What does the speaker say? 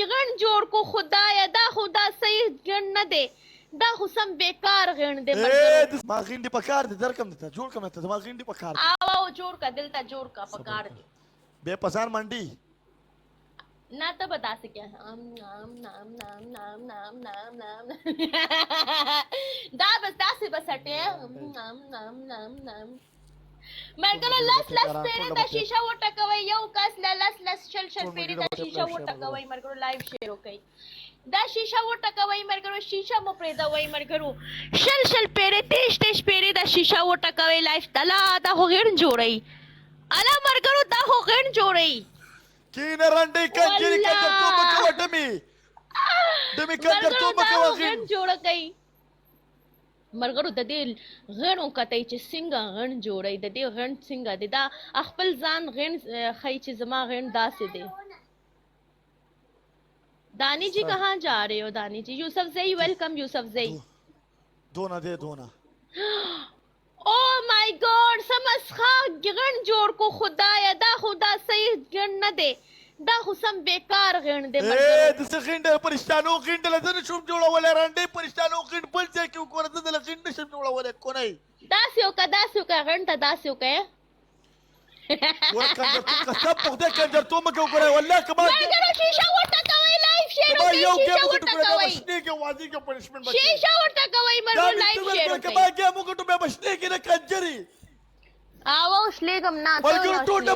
کې غن جوړ کو خدایا دا خدا صحیح غن نه دی دا خو سم بیکار غن دی ما غینډې په کار دي درکم ته جوړ کم ته ما غینډې په کار دي او جوړ کا دلته جوړ کا پکار دی بے پسان منډي ना तो बता सके नाम नाम नाम नाम नाम नाम नाम नाम दा बस दा से बस हटे नाम नाम नाम नाम मैं करो लस पेरे दा शीशा वो टकवई यो कस लस चल पेरे दा शीशा वो टकवई मर करो लाइव शेयर हो गई दा शीशा वो टकवई मर करो शीशा मो प्रेदा वई मर करो शल पेरे तेज पेरे दा शीशा वो टकवई लाइव तला दा हो गिन जोड़ई अला मर करो दा हो गिन जोड़ई Kina randi kanjiri kanjar tu bakawa demi kanjar tu bakawa غن جوړه کوي مرګرو د دې غنو کته چې څنګه غن جوړي د دې غن څنګه د دا خپل ځان غن خی چې زما غن داسې دی दानी जी कहाँ जा रहे हो दानी जी यूसुफ जई वेलकम यूसुफ जई दोना दे दोना ओ माय गॉड समझ गण जोड़ को खुदाया दा खुदा सही गण न दे दा हुसम बेकार गण दे दसे खिंड परिस्तानो खिंड लदन शुम जोड़ा वाले रंडे परिस्तानो खिंड पल से क्यों को रदन ल खिंड शुम जोड़ा वाले को नहीं दासियो का गण ता दासियो का वो कंजर तू कसब पखदे कंजर तू मके ऊपर है वल्ला कमाल मैं करो शीशा उठा कवई लाइव शेयर हो गई शीशा उठा कवई बचने के वाजी के पनिशमेंट शीशा उठा कवई मरो लाइव शेयर हो गई कमाल के मुको तो मैं बचने के ना कंजरी आओ श्लेगम ना तो